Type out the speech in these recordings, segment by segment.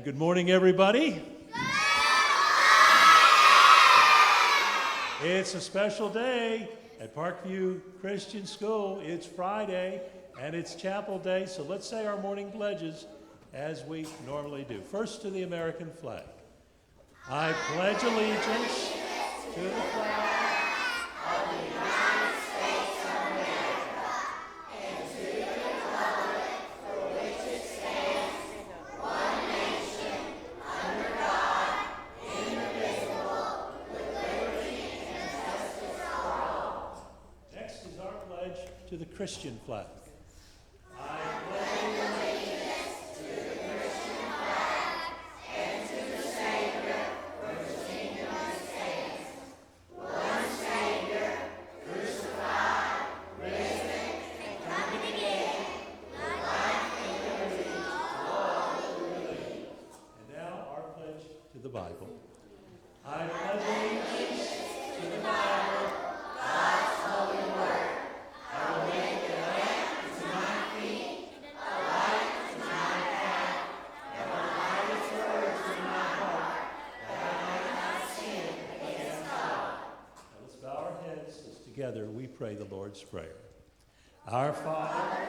Good morning, everybody. It's a special day at Parkview Christian School. It's Friday, and it's chapel day, so let's say our morning pledges as we normally do. First, to the American flag. I pledge allegiance to the flag of the United States of America and to the republic for which it stands, one nation, under God, indivisible, with liberty and justice for all. Next is our pledge to the Christian flag. I pledge allegiance to the Christian flag and to the Savior for whose kingdom it stands, one Savior, crucified, risen, and coming again, with life and liberty to all who believe. And now our pledge to the Bible. I pledge allegiance to the Bible, God's holy word. I will make it a lamp to my feet, a light to my path, and a light its words in my heart, that I might not sin against God. Now let's bow our heads as together we pray the Lord's Prayer. Our Father,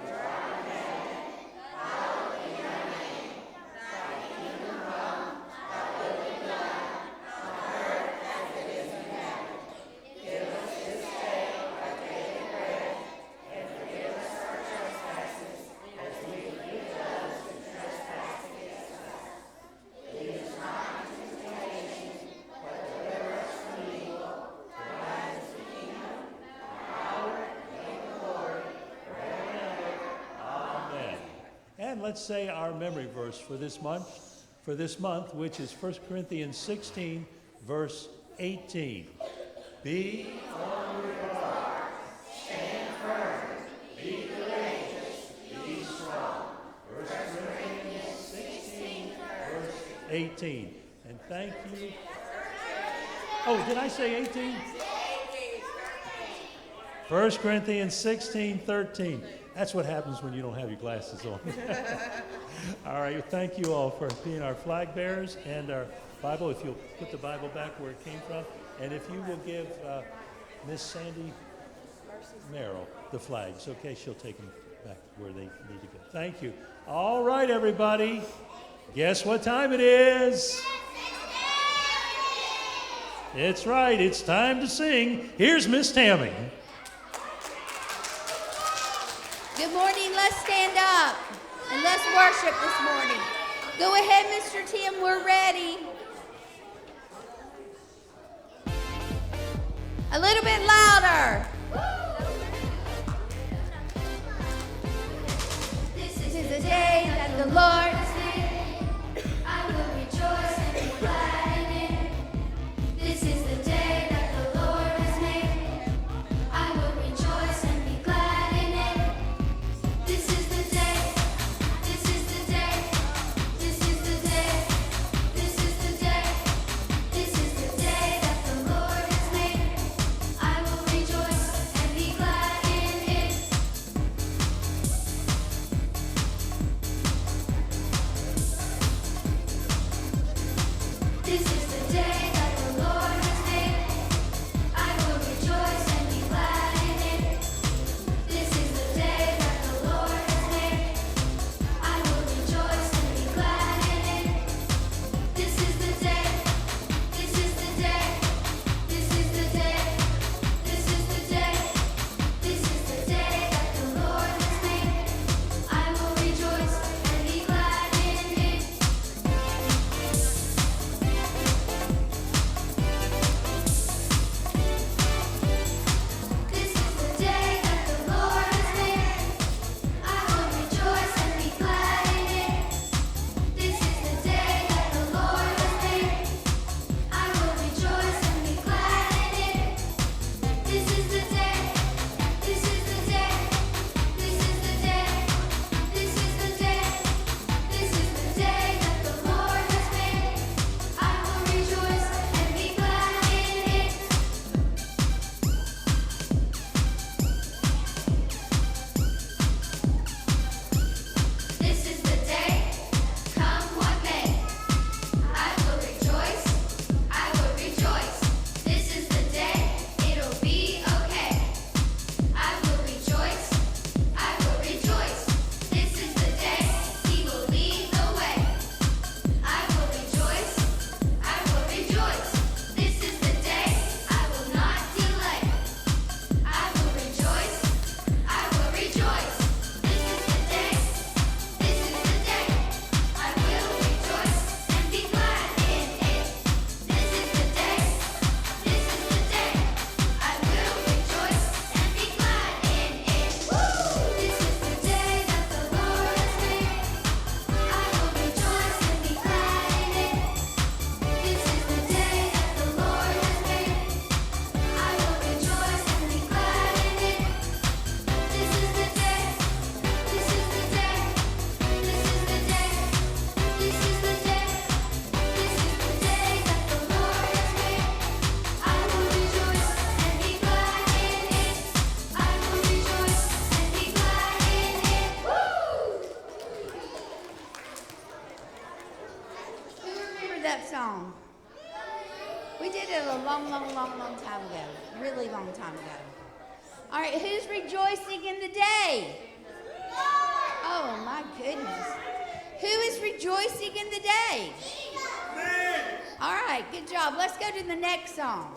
which art in heaven, hallowed be thy name. Thy kingdom come, thy will be done, on earth as it is in heaven. Give us this day our daily bread, and forgive us our trespasses, as we forgive those who trespass against us. Lead us not into temptation, but deliver us from evil. For thine is the kingdom, the power, and the glory, forever and ever. Amen. And let's say our memory verse for this month, which is 1 Corinthians 16, verse 18. Be on your guard, stand firm, be courageous, be strong. 1 Corinthians 16, verse 18. And thank you. Oh, did I say 18? 1 Corinthians 16, 13. That's what happens when you don't have your glasses on. All right, thank you all for being our flag bearers and our Bible. If you'll put the Bible back where it came from, and if you will give Miss Sandy Merrill the flags, okay, she'll take them back where they need to go. Thank you. All right, everybody, guess what time it is? It's right, it's time to sing. Here's Miss Tammy. Good morning, let's stand up and let's worship this morning. Go ahead, Mr. Tim, we're ready. A little bit louder. This is the day that the Lord has made. I will rejoice and be glad in it. This is the day that the Lord has made. I will rejoice and be glad in it. This is the day. This is the day. This is the day. This is the day. This is the day that the Lord has made. I will rejoice and be glad in it. This is the day that the Lord has made. I will rejoice and be glad in it. This is the day that the Lord has made. I will rejoice and be glad in it. This is the day. This is the day. This is the day. This is the day. This is the day that the Lord has made. I will rejoice and be glad in it. remember that song? We did it a long time ago. Really long time ago. All right, who's rejoicing in the day? Oh, my goodness. Who is rejoicing in the day? All right, good job. Let's go to the next song.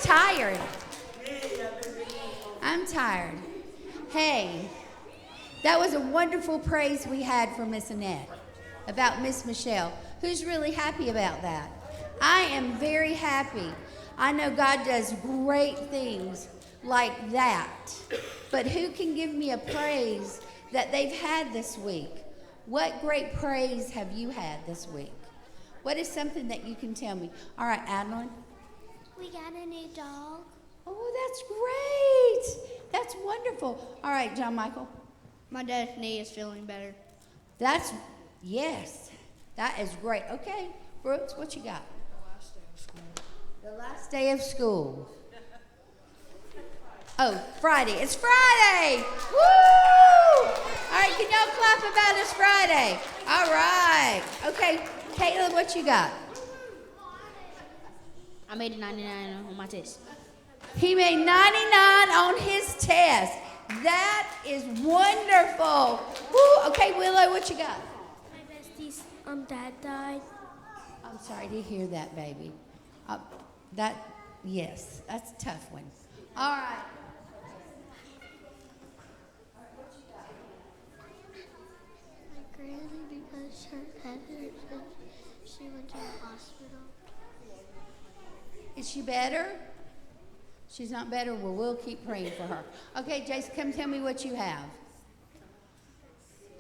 Tired. I'm tired. Hey, that was a wonderful praise we had for Miss Annette about Miss Michelle. Who's really happy about that? I am very happy. I know God does great things like that. But who can give me a praise that they've had this week? What great praise have you had this week? What is something that you can tell me? All right, Adeline. We got a new dog. Oh, that's great. That's wonderful. All right, John Michael. My dad's knee is feeling better. Yes, that is great. Okay, Brooks, what you got? The last day of school. Oh, Friday. It's Friday. Woo! All right, can y'all clap about it's Friday? All right. Okay, Caleb, what you got? I made a 99 on my test. He made 99 on his test. That is wonderful. Woo. Okay, Willow, what you got? My bestie's dad died. I'm sorry to hear that, baby. Yes, that's a tough one. All right. My granny, because her head hurt, she went to the hospital. Is she better? She's not better? Well, we'll keep praying for her. Okay, Jason, come tell me what you have.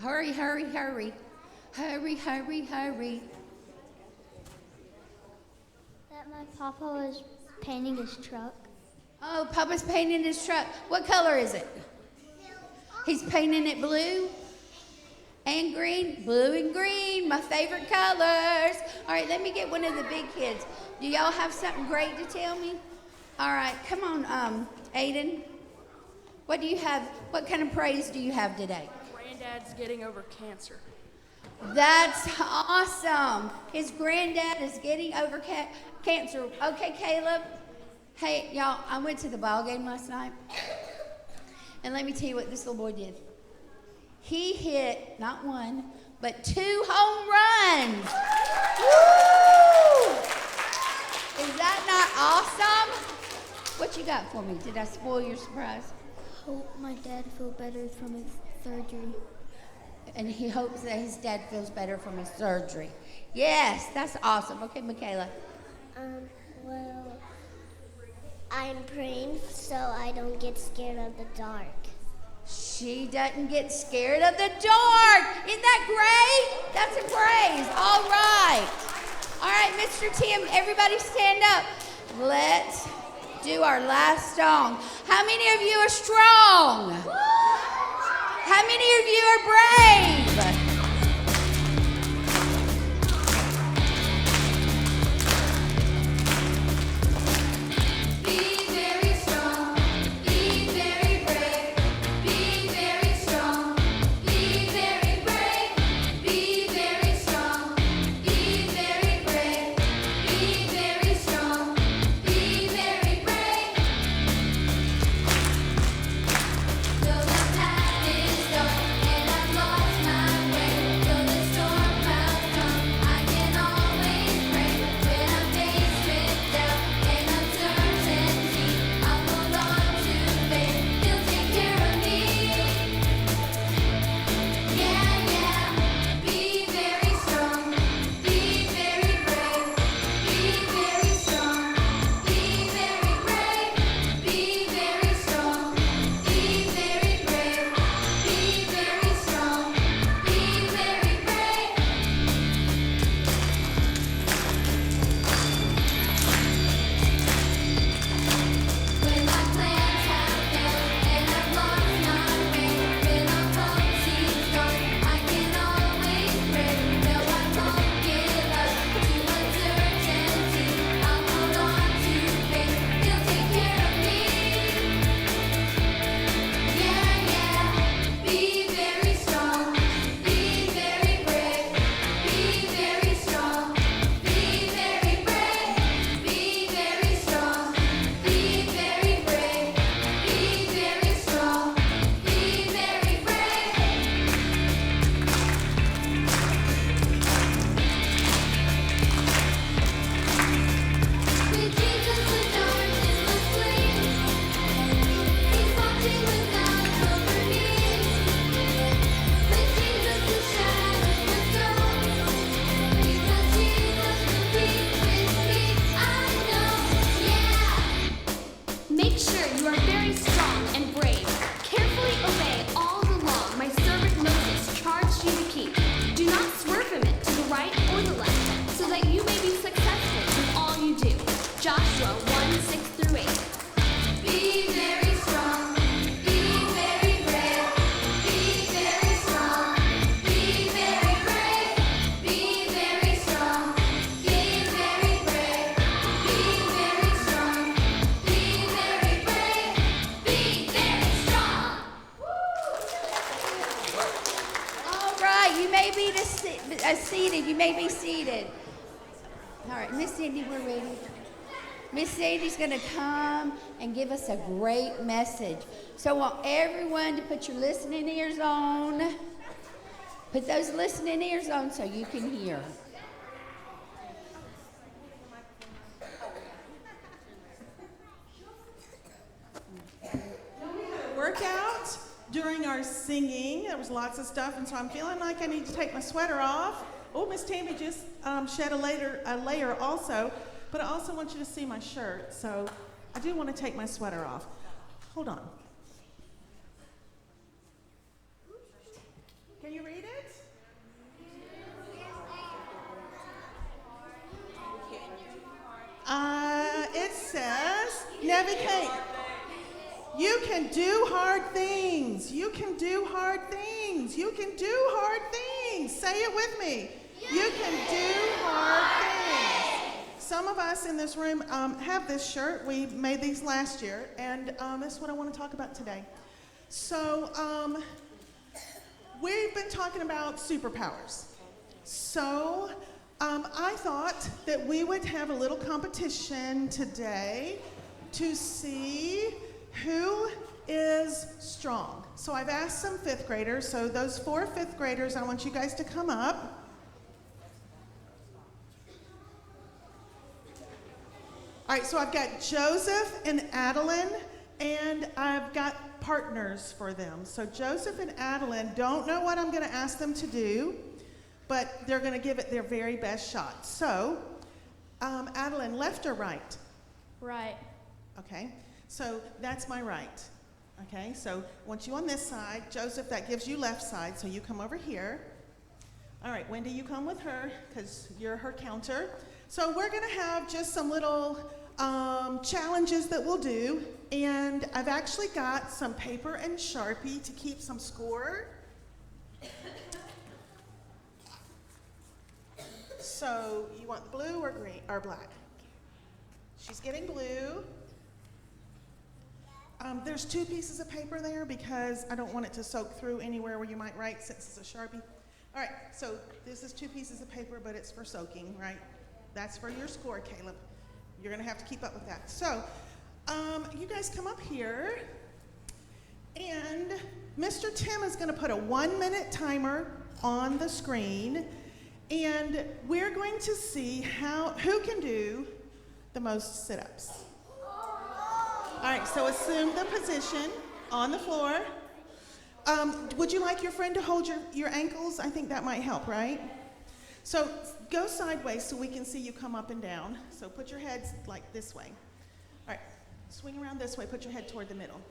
Hurry, hurry, hurry. Hurry, hurry, hurry. My papa was painting his truck. Oh, Papa's painting his truck. What color is it? He's painting it blue and green. Blue and green, my favorite colors. All right, let me get one of the big kids. Do y'all have something great to tell me? All right, come on, Aiden. What do you have? What kind of praise do you have today? Granddad's getting over cancer. That's awesome. His granddad is getting over cancer. Okay, Caleb. Hey, y'all, I went to the ball game last night. And let me tell you what this little boy did. He hit not one, but 2 home runs. Woo! Is that not awesome? What you got for me? Did I spoil your surprise? Hope my dad feel better from his surgery. And he hopes that his dad feels better from his surgery. Yes, that's awesome. Okay, Michaela. Well, I'm praying so I don't get scared of the dark. She doesn't get scared of the dark. Isn't that great? That's a praise. All right. All right, Mr. Tim, everybody stand up. Let's do our last song. How many of you are strong? How many of you are brave? Be very strong, be very brave, be very strong, be very brave, be very strong, be very brave, be very strong, be very brave. Though the path is dark and I've lost my way, though the storm clouds come, I can always pray. When I'm faced with doubt and uncertainty, I'll hold on to faith. He'll take care of me. Yeah, yeah. Be very strong. Be very brave. Be very strong. Be very brave. Be very strong. Be very brave. Be very strong. Be very brave. When my plans have failed and I've lost my way, when our hope seems gone, I can always pray. No, I won't give up to uncertainty. I'll hold on to faith. He'll take care of me. Yeah, yeah. Be very strong. Be very brave. Be very strong. Be very brave. Be very strong. Be very brave. Be very strong. Be very brave. With Jesus the darkness must flee. He's watching with eyes over me. With Jesus the shadows must go. Because Jesus will be with me. I know, yeah. Make sure you are very strong and brave. Carefully obey all the law my servant Moses charged you to keep. Do not swerve from it to the right or the left, so that you may be successful in all you do. Joshua 1:6-8. Be very strong. Be very brave. Be very strong. Be very brave. Be very strong. Be very brave. Be very strong. Be very brave. Be very strong. All right, you may be seated. You may be seated. All right, Miss Cindy, we're ready. Miss Cindy's going to come and give us a great message. So I want everyone to put your listening ears on. Put those listening ears on so you can hear. Workout during our singing. There was lots of stuff, and so I'm feeling like I need to take my sweater off. Oh, Miss Tammy just shed a layer also, but I also want you to see my shirt, so I do want to take my sweater off. Hold on. Can you read it? Debbie Kate. You can do hard things. You can do hard things. You can do hard things. Say it with me. You can do hard things. Some of us in this room have this shirt. We made these last year, and this is what I want to talk about today. So we've been talking about superpowers. So I thought that we would have a little competition today to see who is strong. So I've asked some fifth graders, so those 4 fifth graders, I want you guys to come up. All right, so I've got Joseph and Adeline, and I've got partners for them. So Joseph and Adeline don't know what I'm gonna ask them to do, but they're gonna give it their very best shot. So, Adeline, left or right? Right. Okay, so that's my right. Okay, so I want you on this side. Joseph, that gives you left side, so you come over here. All right, Wendy, you come with her, because you're her counter. So we're gonna have just some little challenges that we'll do, and I've actually got some paper and Sharpie to keep some score. So you want blue or green or black? She's getting blue. There's 2 pieces of paper there because I don't want it to soak through anywhere where you might write since it's a Sharpie. All right, so this is 2 pieces of paper, but it's for soaking, right? That's for your score, Caleb. You're gonna have to keep up with that. So, you guys come up here, and Mr. Tim is gonna put a 1-minute timer on the screen, and we're going to see who can do the most sit-ups. All right, so assume the position on the floor. Would you like your friend to hold your ankles? I think that might help, right? So go sideways so we can see you come up and down. So put your heads like this way. All right, swing around this way, put your head toward the middle.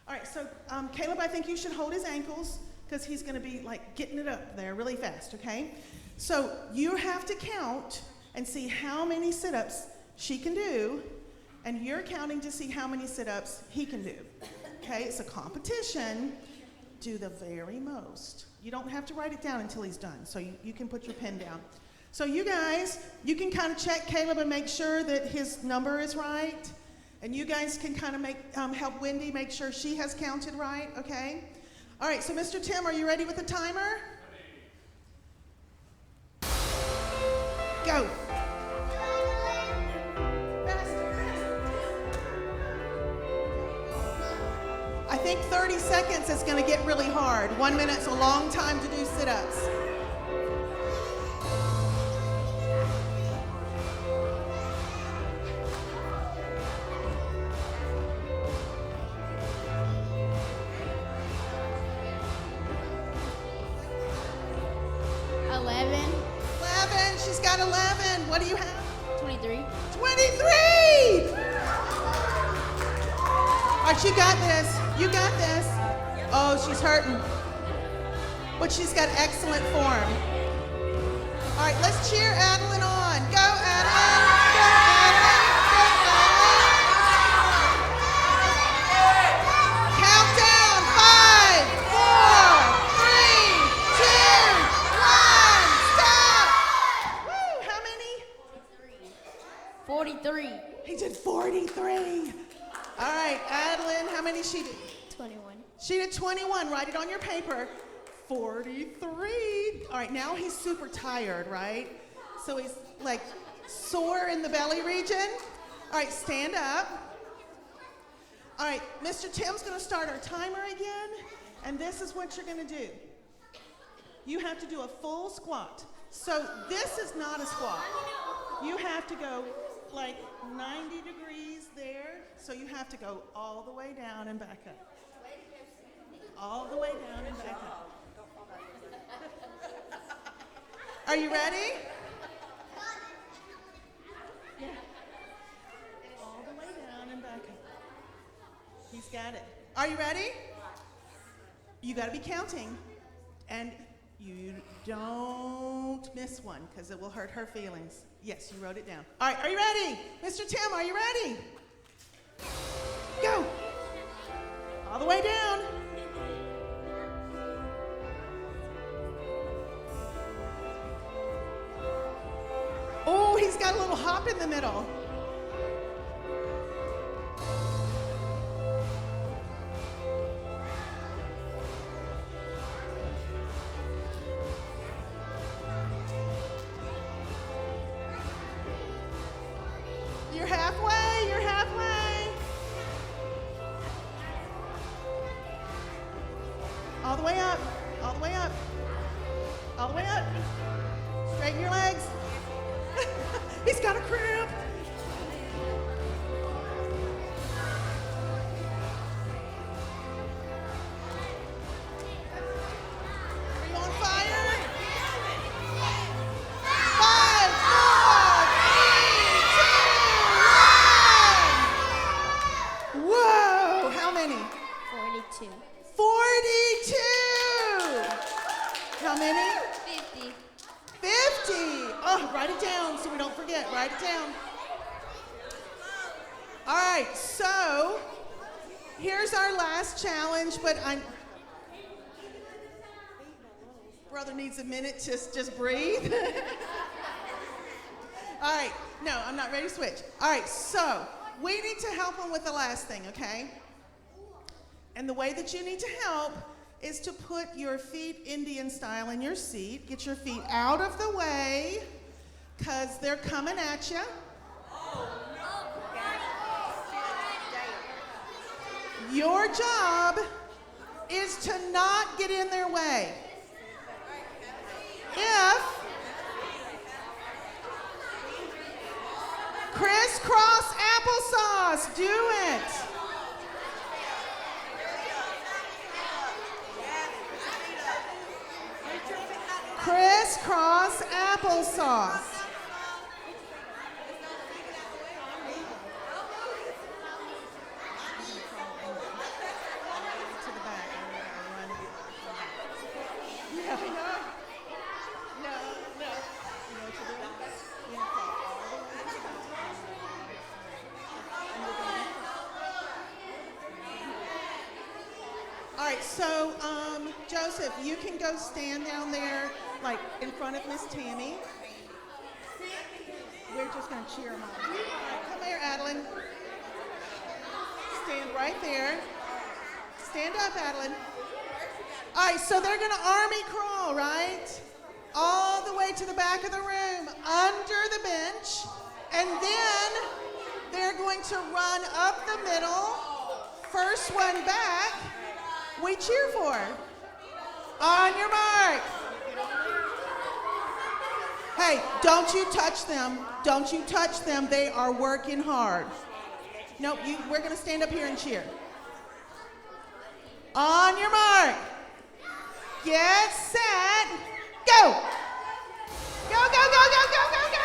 All right, so Caleb, I think you should hold his ankles because he's gonna be like getting it up there really fast, okay? So you have to count and see how many sit-ups she can do, and you're counting to see how many sit-ups he can do. Okay, it's a competition. Do the very most. You don't have to write it down until he's done, so you can put your pen down. So you guys, you can kind of check Caleb and make sure that his number is right, and you guys can kind of help Wendy make sure she has counted right, okay? All right, so Mr. Tim, are you ready with the timer? Go. I think 30 seconds is going to get really hard. 1 minute's a long time to do sit-ups. She's got 11. What do you have? 23. 23! All right, you got this. You got this. Oh, she's hurting. But she's got excellent form. All right, let's cheer Adeline on. Go, Adeline. Go, Adeline. Go, Adeline. Countdown. 5, 4, 3, 2, 1. Stop. Woo, how many? 43. He did 43. All right, Adeline, how many she did? 21. She did 21. Write it on your paper. 43. All right, now he's super tired, right? So he's like sore in the belly region. All right, stand up. All right, Mr. Tim's gonna start our timer again, and this is what you're gonna do. You have to do a full squat. So this is not a squat. You have to go like 90 degrees there, so you have to go all the way down and back up. All the way down and back up. Are you ready? Yeah. All the way down and back up. He's got it. Are you ready? You got to be counting. And you don't miss one because it will hurt her feelings. Yes, you wrote it down. All right, are you ready? Mr. Tim, are you ready? Go. All the way down. Oh, he's got a little hop in the middle. You're halfway, you're halfway. All the way up, all the way up, all the way up. Straighten your legs. He's got a cramp. Are you on fire? 5, 4, 3, 2, 1. Whoa, how many? 42. 42. How many? 50. 50. Oh, write it down so we don't forget. Write it down. All right, so here's our last challenge, but brother needs a minute to just breathe. All right, no, I'm not ready to switch. All right, so we need to help him with the last thing, okay? And the way that you need to help is to put your feet Indian style in your seat. Get your feet out of the way, because they're coming at you. Your job is to not get in their way. If crisscross applesauce, do it. Crisscross applesauce. All right, so Joseph, you can go stand down there, like in front of Miss Tammy. We're just going to cheer them on. Come here, Adeline. Stand right there. Stand up, Adeline. All right, so they're going to army crawl, right? All the way to the back of the room, under the bench, and then they're going to run up the middle. First one back, we cheer for. On your mark. Hey, don't you touch them. Don't you touch them. They are working hard. Nope, we're going to stand up here and cheer. On your mark. Get set. Go. Go, go, go, go, go, go, go.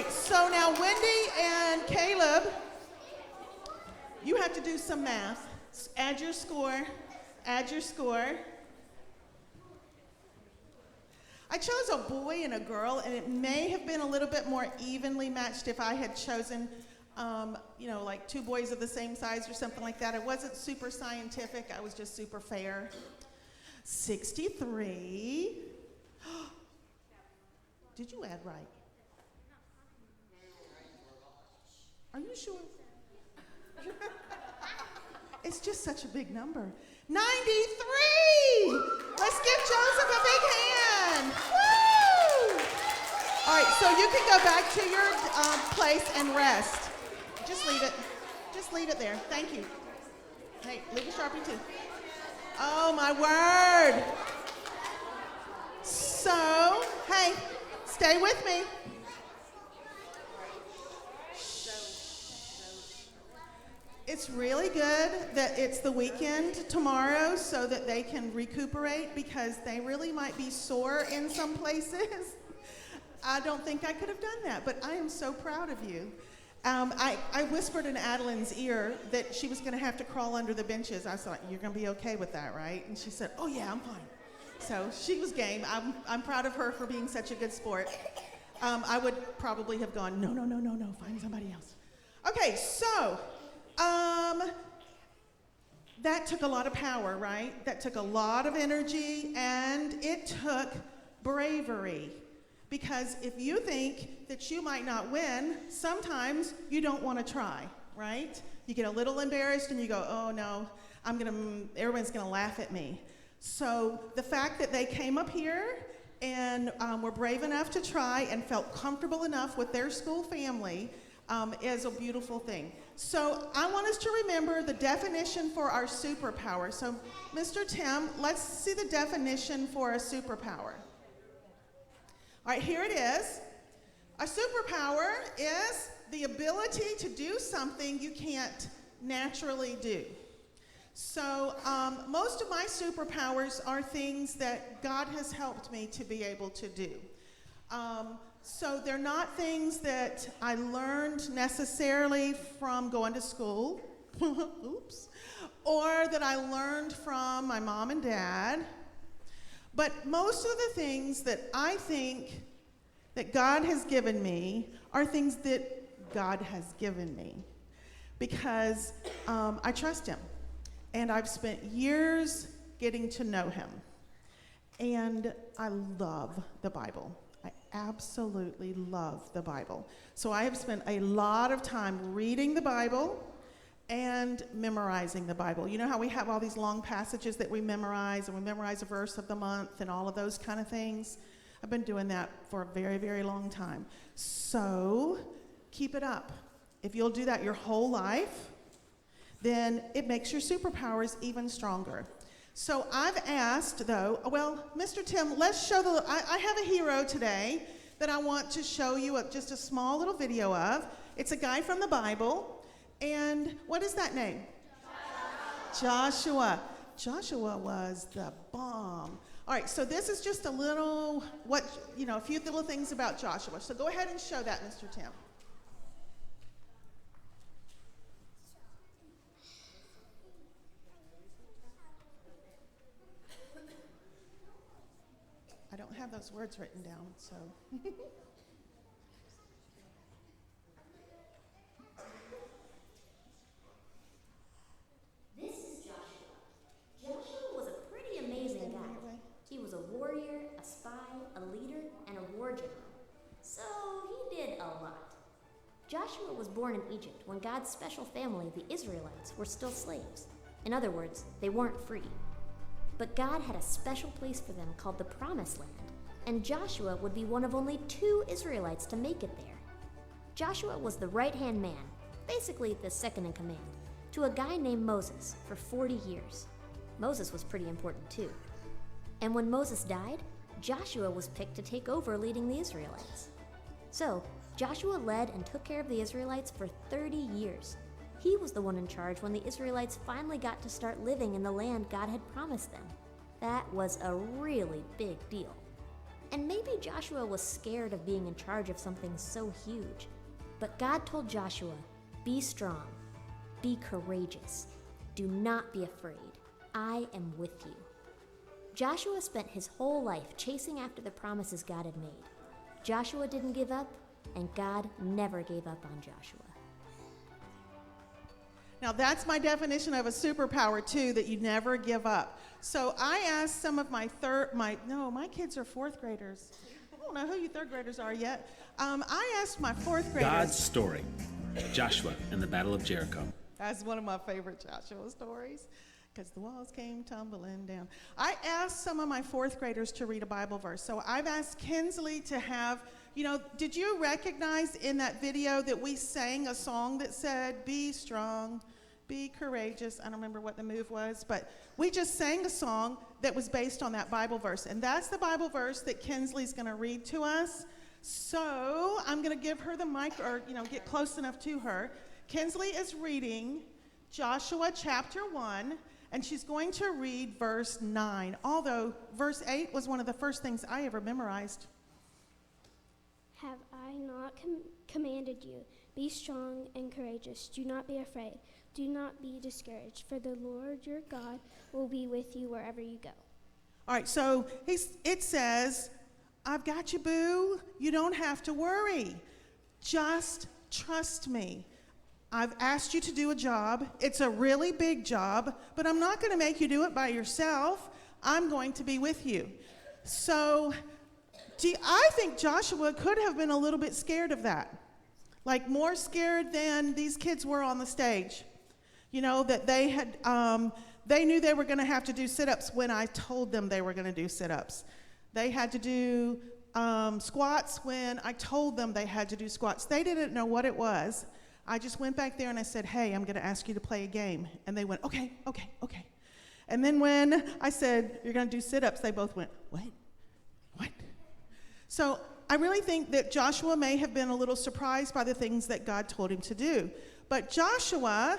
So now Wendy and Caleb, you have to do some math. Add your score. Add your score. I chose a boy and a girl, and it may have been a little bit more evenly matched if I had chosen, like two boys of the same size or something like that. It wasn't super scientific. I was just super fair. 63. Did you add right? Are you sure? It's just such a big number. 93! Let's give Joseph a big hand. Woo! All right, so you can go back to your place and rest. Just leave it. Just leave it there. Thank you. Hey, leave a Sharpie too. Oh, my word. So, hey, stay with me. It's really good that it's the weekend tomorrow so that they can recuperate because they really might be sore in some places. I don't think I could have done that, but I am so proud of you. I whispered in Adeline's ear that she was going to have to crawl under the benches. I was like, you're going to be okay with that, right? And she said, oh yeah, I'm fine. So she was game. I'm proud of her for being such a good sport. I would probably have gone, no, find somebody else. Okay, so that took a lot of power, right? That took a lot of energy, and it took bravery. Because if you think that you might not win, sometimes you don't want to try, right? You get a little embarrassed and you go, oh no, everyone's gonna laugh at me. So the fact that they came up here and were brave enough to try and felt comfortable enough with their school family is a beautiful thing. So I want us to remember the definition for our superpower. So Mr. Tim, let's see the definition for a superpower. All right, here it is. A superpower is the ability to do something you can't naturally do. So most of my superpowers are things that God has helped me to be able to do. So they're not things that I learned necessarily from going to school, oops, or that I learned from my mom and dad. But most of the things that I think that God has given me are things that God has given me because I trust him. And I've spent years getting to know him. And I love the Bible. I absolutely love the Bible. So I have spent a lot of time reading the Bible and memorizing the Bible. You know how we have all these long passages that we memorize, and we memorize a verse of the month and all of those kind of things? I've been doing that for a very, very long time. So keep it up. If you'll do that your whole life, then it makes your superpowers even stronger. So I've asked, though, well, Mr. Tim, let's show I have a hero today that I want to show you just a small little video of. It's a guy from the Bible. And what is that name? Joshua. Joshua was the bomb. All right, so this is just a little, a few little things about Joshua. So go ahead and show that, Mr. Tim. I don't have those words written down, so. This is Joshua. Joshua was a pretty amazing guy. He was a warrior, a spy, a leader, and a war general. So he did a lot. Joshua was born in Egypt when God's special family, the Israelites, were still slaves. In other words, they weren't free. But God had a special place for them called the Promised Land, and Joshua would be one of only 2 Israelites to make it there. Joshua was the right-hand man, basically the second in command, to a guy named Moses for 40 years. Moses was pretty important too. And when Moses died, Joshua was picked to take over leading the Israelites. So, Joshua led and took care of the Israelites for 30 years. He was the one in charge when the Israelites finally got to start living in the land God had promised them. That was a really big deal. And maybe Joshua was scared of being in charge of something so huge. But God told Joshua, be strong, be courageous, do not be afraid. I am with you. Joshua spent his whole life chasing after the promises God had made. Joshua didn't give up, and God never gave up on Joshua. Now that's my definition of a superpower too, that you never give up. So I asked some of my kids are 4th graders. I don't know who you 3rd graders are yet. I asked my 4th graders. God's story, Joshua and the Battle of Jericho. That's one of my favorite Joshua stories, because the walls came tumbling down. I asked some of my 4th graders to read a Bible verse. So I've asked Kinsley to have, did you recognize in that video that we sang a song that said, be strong, be courageous? I don't remember what the move was, but we just sang a song that was based on that Bible verse. And that's the Bible verse that Kinsley's going to read to us. So I'm going to give her the mic, or, get close enough to her. Kinsley is reading Joshua chapter 1, and she's going to read verse 9, although verse 8 was one of the first things I ever memorized. Have I not commanded you? Be strong and courageous. Do not be afraid. Do not be discouraged, for the Lord your God will be with you wherever you go. All right, so it says, I've got you, boo. You don't have to worry. Just trust me. I've asked you to do a job. It's a really big job, but I'm not going to make you do it by yourself. I'm going to be with you. So I think Joshua could have been a little bit scared of that, like more scared than these kids were on the stage. You know, that they had, they knew they were going to have to do sit-ups when I told them they were going to do sit-ups. They had to do squats when I told them they had to do squats. They didn't know what it was. I just went back there and I said, hey, I'm going to ask you to play a game. And they went, okay. And then when I said, you're going to do sit-ups, they both went, what? So I really think that Joshua may have been a little surprised by the things that God told him to do. But Joshua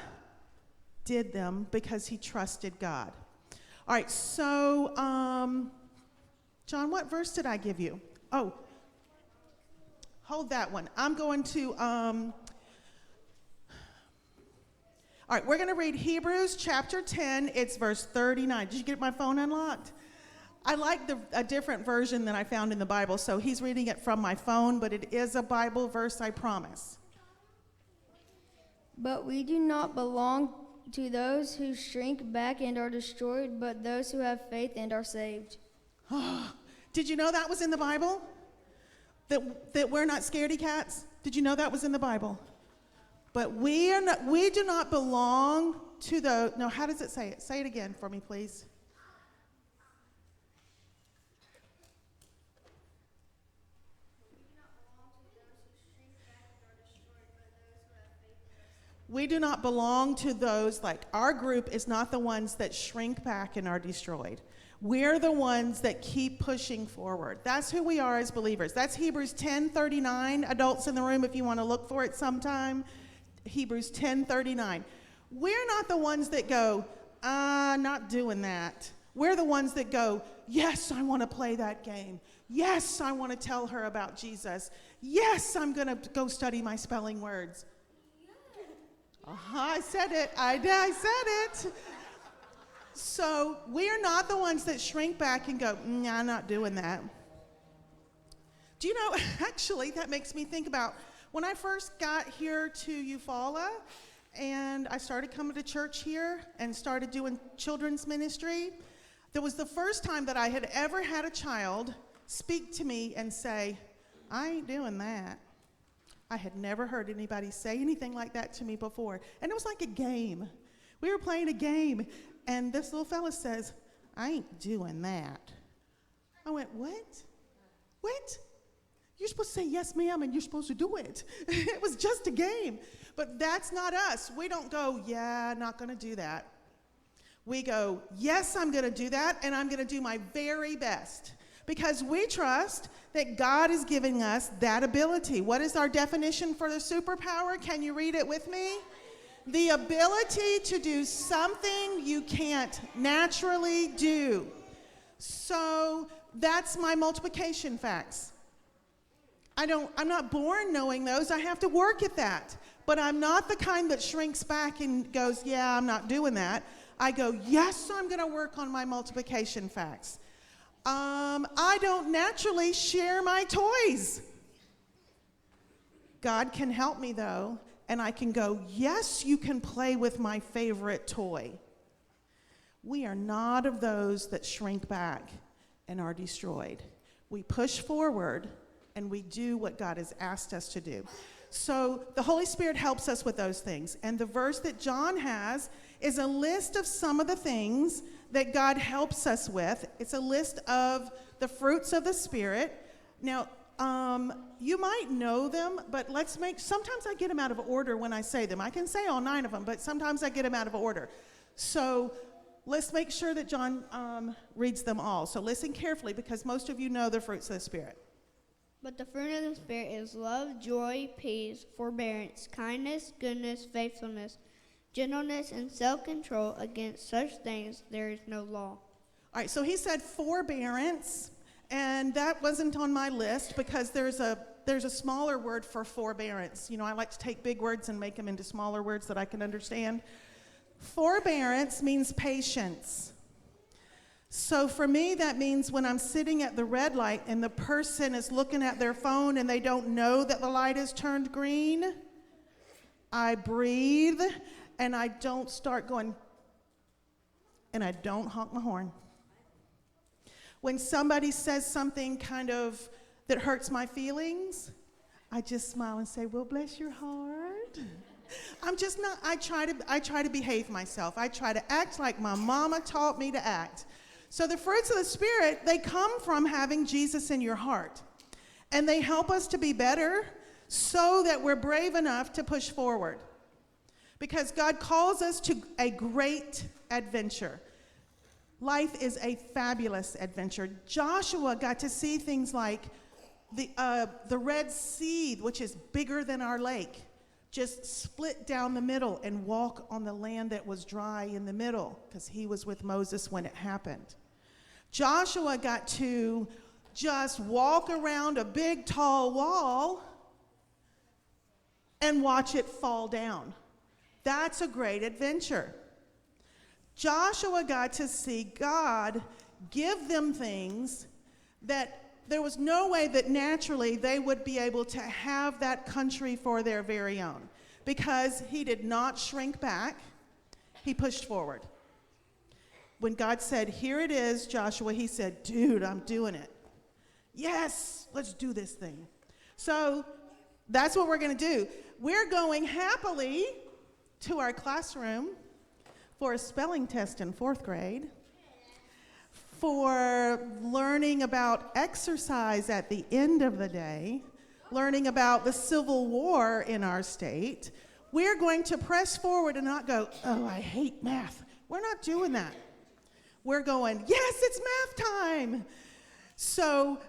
did them because he trusted God. All right, so, John, what verse did I give you? Oh, hold that one. I'm going to, all right, we're going to read Hebrews chapter 10. It's verse 39. Did you get my phone unlocked? I like a different version than I found in the Bible, so he's reading it from my phone, but it is a Bible verse, I promise. But we do not belong to those who shrink back and are destroyed, but those who have faith and are saved. Did you know that was in the Bible? That we're not scaredy cats? Did you know that was in the Bible? But we do not belong to the, no, how does it say it? Say it again for me, please. We do not belong to those, like our group is not the ones that shrink back and are destroyed. We're the ones that keep pushing forward. That's who we are as believers. That's Hebrews 10:39. Adults in the room, if you want to look for it sometime, Hebrews 10:39. We're not the ones that go, not doing that. We're the ones that go, yes, I want to play that game. Yes, I want to tell her about Jesus. Yes, I'm going to go study my spelling words. I said it. I said it. So we're not the ones that shrink back and go, I'm not doing that. Do you know, actually, that makes me think about when I first got here to Eufaula and I started coming to church here and started doing children's ministry, that was the first time that I had ever had a child speak to me and say, I ain't doing that. I had never heard anybody say anything like that to me before. And it was like a game. We were playing a game, and this little fella says, I ain't doing that. I went, what? What? You're supposed to say, yes, ma'am, and you're supposed to do it. It was just a game. But that's not us. We don't go, yeah, not going to do that. We go, yes, I'm going to do that, and I'm going to do my very best. Because we trust that God is giving us that ability. What is our definition for the superpower? Can you read it with me? The ability to do something you can't naturally do. So that's my multiplication facts. I'm not born knowing those. I have to work at that. But I'm not the kind that shrinks back and goes, yeah, I'm not doing that. I go, yes, I'm going to work on my multiplication facts. I don't naturally share my toys. God can help me, though, and I can go, yes, you can play with my favorite toy. We are not of those that shrink back and are destroyed. We push forward, and we do what God has asked us to do. So the Holy Spirit helps us with those things. And the verse that John has is a list of some of the things that God helps us with. It's a list of the fruits of the Spirit. Now, you might know them, but sometimes I get them out of order when I say them. I can say all 9 of them, but sometimes I get them out of order. So let's make sure that John reads them all. So listen carefully, because most of you know the fruits of the Spirit. But the fruit of the Spirit is love, joy, peace, forbearance, kindness, goodness, faithfulness, gentleness, and self-control. Against such things there is no law. All right, so he said forbearance, and that wasn't on my list because there's a smaller word for forbearance. You know, I like to take big words and make them into smaller words that I can understand. Forbearance means patience. So for me, that means when I'm sitting at the red light and the person is looking at their phone and they don't know that the light has turned green, I breathe and I don't start going, and I don't honk my horn. When somebody says something kind of that hurts my feelings, I just smile and say, well, bless your heart. I try to behave myself. I try to act like my mama taught me to act. So the fruits of the Spirit, they come from having Jesus in your heart. And they help us to be better so that we're brave enough to push forward. Because God calls us to a great adventure. Life is a fabulous adventure. Joshua got to see things like the Red Sea, which is bigger than our lake, just split down the middle and walk on the land that was dry in the middle, because he was with Moses when it happened. Joshua got to just walk around a big tall wall and watch it fall down. That's a great adventure. Joshua got to see God give them things that there was no way that naturally they would be able to have that country for their very own, because he did not shrink back, he pushed forward. When God said, here it is, Joshua, he said, dude, I'm doing it. Yes, let's do this thing. So that's what we're going to do. We're going happily to our classroom for a spelling test in 4th grade, for learning about exercise at the end of the day, learning about the Civil War in our state. We're going to press forward and not go, oh, I hate math. We're not doing that. We're going, yes, it's math time. So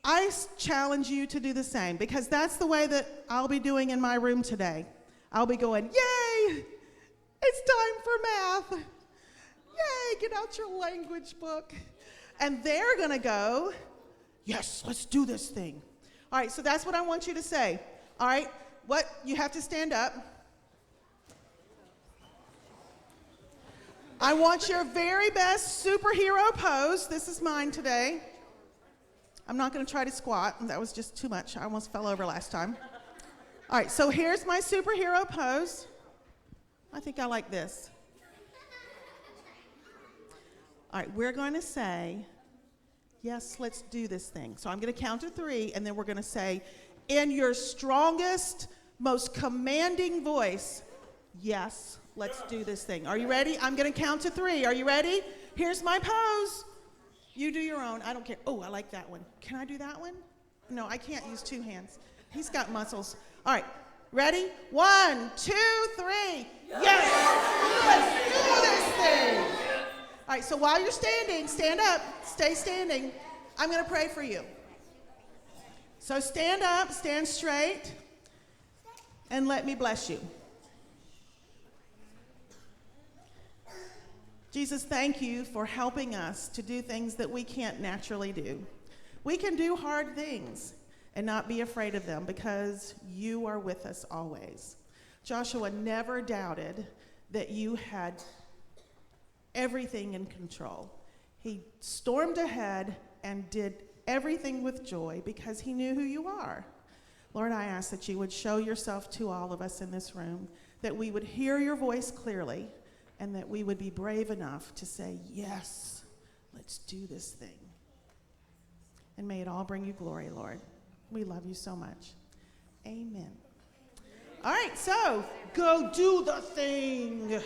I challenge you to do the same, because that's the way that I'll be doing in my room today. I'll be going, yay, it's time for math. Yay, get out your language book. And they're going to go, yes, let's do this thing. All right, so that's what I want you to say. All right, you have to stand up. I want your very best superhero pose. This is mine today. I'm not going to try to squat. That was just too much. I almost fell over last time. All right, so here's my superhero pose. I think I like this. All right, we're going to say, yes, let's do this thing. So I'm going to count to 3, and then we're going to say, in your strongest, most commanding voice, yes, let's do this thing. Are you ready? I'm going to count to 3. Are you ready? Here's my pose. You do your own. I don't care. Oh, I like that one. Can I do that one? No, I can't use 2 hands. He's got muscles. All right, ready? 1, 2, 3. Yes! Let's do this thing. All right, so while you're standing, stand up, stay standing. I'm going to pray for you. So stand up, stand straight, and let me bless you. Jesus, thank you for helping us to do things that we can't naturally do. We can do hard things and not be afraid of them because you are with us always. Joshua never doubted that you had everything in control. He stormed ahead and did everything with joy because he knew who you are. Lord, I ask that you would show yourself to all of us in this room, that we would hear your voice clearly, and that we would be brave enough to say, yes, let's do this thing. And may it all bring you glory, Lord. We love you so much. Amen. All right, so go do the thing.